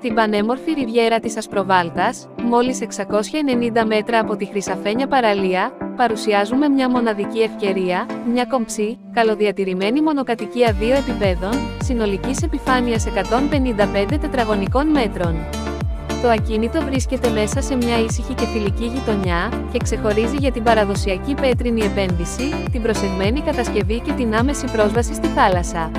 Στην πανέμορφη ριβιέρα της Ασπροβάλτας, μόλις 690 μέτρα από τη Χρυσαφένια παραλία, παρουσιάζουμε μια μοναδική ευκαιρία, μια κομψή, καλοδιατηρημένη μονοκατοικία 2 επιπέδων, συνολικής επιφάνειας 155 τετραγωνικών μέτρων. Το ακίνητο βρίσκεται μέσα σε μια ήσυχη και φιλική γειτονιά και ξεχωρίζει για την παραδοσιακή πέτρινη επένδυση, την προσεγμένη κατασκευή και την άμεση πρόσβαση στη θάλασσα.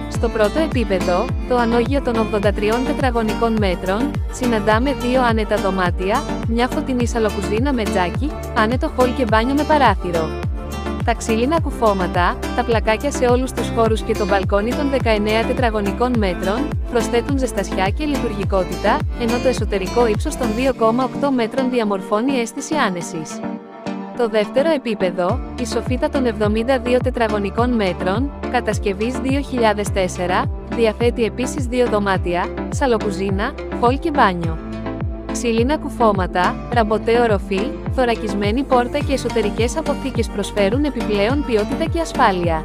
Στο πρώτο επίπεδο, το ανώγιο των 83 τετραγωνικών μέτρων, συναντάμε 2 άνετα δωμάτια, μια φωτεινή σαλοκουζίνα με τζάκι, άνετο χολ και μπάνιο με παράθυρο. Τα ξύλινα κουφώματα, τα πλακάκια σε όλους τους χώρους και το μπαλκόνι των 19 τετραγωνικών μέτρων, προσθέτουν ζεστασιά και λειτουργικότητα, ενώ το εσωτερικό ύψος των 2,8 μέτρων διαμορφώνει αίσθηση άνεσης. Το δεύτερο επίπεδο, η σοφίτα των 72 τετραγωνικών μέτρων, κατασκευής 2004, διαθέτει επίσης 2 δωμάτια, σαλοκουζίνα, χολ και μπάνιο. Ξύλινα κουφώματα, ραμποτέ οροφή, θωρακισμένη πόρτα και εσωτερικές αποθήκες προσφέρουν επιπλέον ποιότητα και ασφάλεια.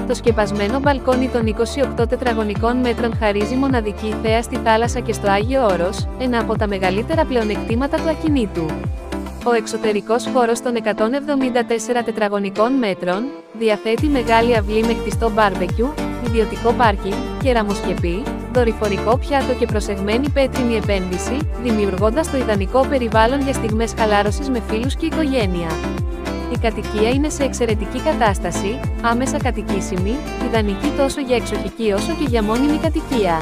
Το σκεπασμένο μπαλκόνι των 28 τετραγωνικών μέτρων χαρίζει μοναδική θέα στη θάλασσα και στο Άγιο Όρος, ένα από τα μεγαλύτερα πλεονεκτήματα του ακινήτου. Ο εξωτερικός χώρος των 174 τετραγωνικών μέτρων διαθέτει μεγάλη αυλή με χτιστό μπάρμπεκιου, ιδιωτικό πάρκινγκ, κεραμοσκεπή, δορυφορικό πιάτο και προσεγμένη πέτρινη επένδυση, δημιουργώντας το ιδανικό περιβάλλον για στιγμές χαλάρωσης με φίλους και οικογένεια. Η κατοικία είναι σε εξαιρετική κατάσταση, άμεσα κατοικήσιμη, ιδανική τόσο για εξοχική όσο και για μόνιμη κατοικία.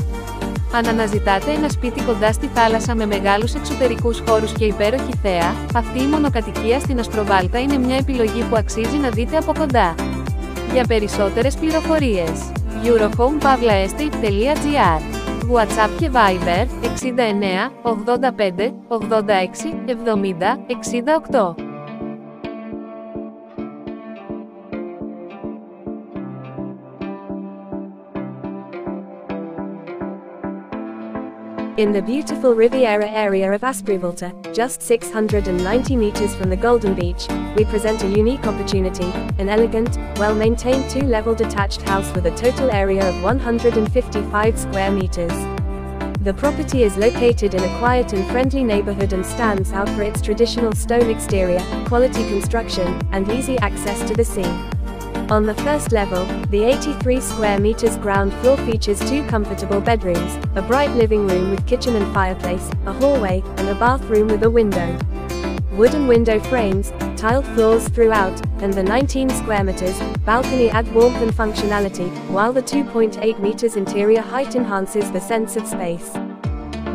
Αν αναζητάτε ένα σπίτι κοντά στη θάλασσα με μεγάλους εξωτερικούς χώρους και υπέροχη θέα, αυτή η μονοκατοικία στην Ασπροβάλτα είναι μια επιλογή που αξίζει να δείτε από κοντά. Για περισσότερες πληροφορίες, eurohome-estate.gr, WhatsApp και Viber 69 85 86 70 68. In the beautiful Riviera area of Asprivulta, just 690 meters from the Golden Beach, we present a unique opportunity, an elegant, well-maintained 2-level detached house with a total area of 155 square meters. The property is located in a quiet and friendly neighborhood and stands out for its traditional stone exterior, quality construction, and easy access to the sea. On the first level, the 83 square meters ground floor features 2 comfortable bedrooms, a bright living room with kitchen and fireplace, a hallway, and a bathroom with a window. Wooden window frames, tiled floors throughout, and the 19 square meters balcony add warmth and functionality, while the 2.8 meters interior height enhances the sense of space.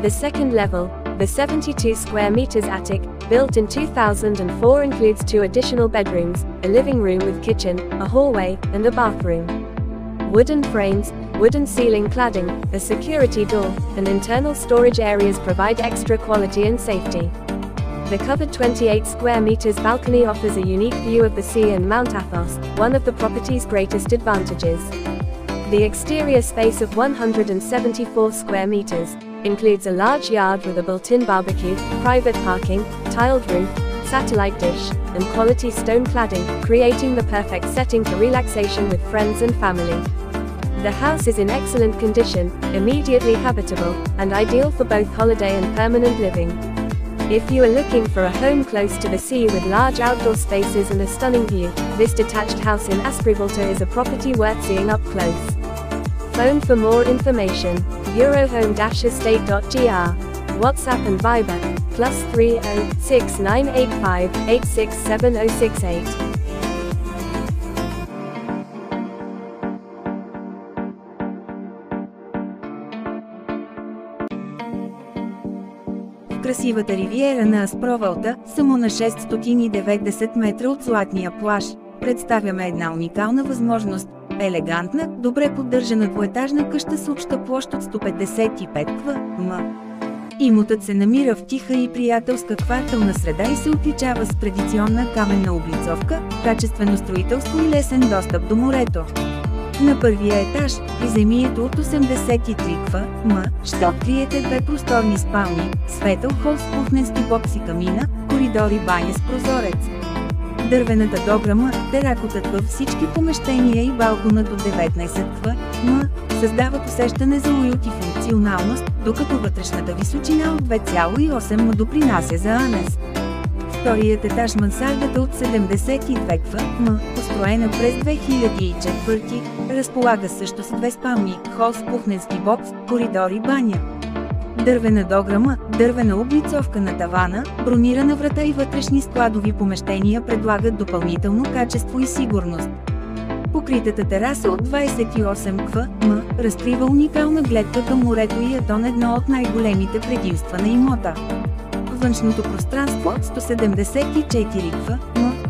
The second level, the 72 square meters attic, built in 2004, includes 2 additional bedrooms, a living room with kitchen, a hallway, and a bathroom. Wooden frames, wooden ceiling cladding, a security door, and internal storage areas provide extra quality and safety. The covered 28 square meters balcony offers a unique view of the sea and Mount Athos, one of the property's greatest advantages. The exterior space of 174 square meters includes a large yard with a built-in barbecue, private parking, tiled roof, satellite dish, and quality stone cladding, creating the perfect setting for relaxation with friends and family. The house is in excellent condition, immediately habitable, and ideal for both holiday and permanent living. If you are looking for a home close to the sea with large outdoor spaces and a stunning view, this detached house in Asprivulta is a property worth seeing up close. Phone for more information, eurohome-estate.gr, WhatsApp and Viber, +30 6985 867068. Красивата ривиера на Аспровалта, само на 690 метра от Златния плаж, представяме една уникална възможност. Елегантна, добре поддържана двуетажна къща с обща площ от 155 км. Имотът се намира в тиха и приятелска квартална среда и се отличава с традиционна каменна облицовка, качествено строителство и лесен достъп до морето. На първия етаж, приземието от 83 км, ще откриете 2 просторни спални, светъл хол с кухненски бокс и камина, коридор и баня с прозорец. Дървената дограма, теракотът във всички помещения и балкона до 19 км създават усещане за уют и функционалност, докато вътрешната височина от 2,8 м допринася за анес. Вторият етаж мансардата от 72 км, построена през 2004, разполага също с 2 спални, хол с кухненски бокс, коридор и баня. Дървена дограма, дървена облицовка на тавана, бронирана врата и вътрешни складови помещения предлагат допълнително качество и сигурност. Покритата тераса от 28 км разкрива уникална гледка към морето и е едно от най-големите предимства на имота. Външното пространство от 174 км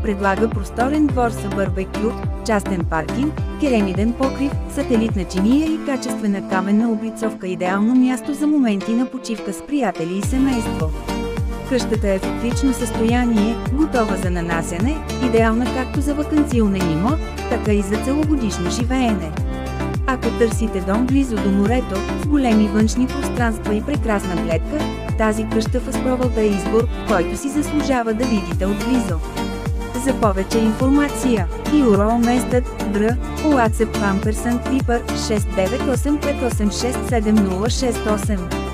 предлага просторен двор с барбекю, частен паркинг, керамиден покрив, сателитна чиния и качествена каменна облицовка, идеално място за моменти на почивка с приятели и семейство. Къщата е в отлично състояние, готова за нанасяне, идеална както за ваканционен имот, така и за целогодишно живеене. Ако търсите дом близо до морето, с големи външни пространства и прекрасна гледка, тази къща в Аспровълта е избор, който си заслужава да видите отблизо. За повече информация, Юро местът, Др, WhatsApp #Viper 69858676068.